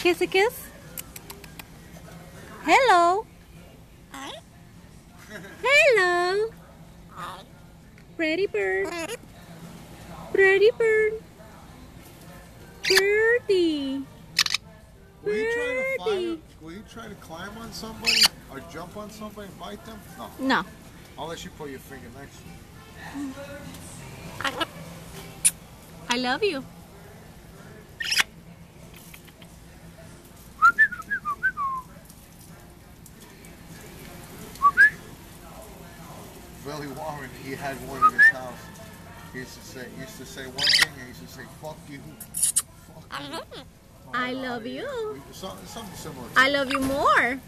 Kiss a kiss. Hello. Hello. Pretty bird. Pretty bird. Birdie. Birdie. Will you try to climb on somebody or jump on somebody and bite them? No. No. Unless you put your finger next to them. I love you. Willie Warren, he had one in his house. He used to say one thing, and he used to say, "Fuck you." Fuck you. I love you. Something similar. I love you more.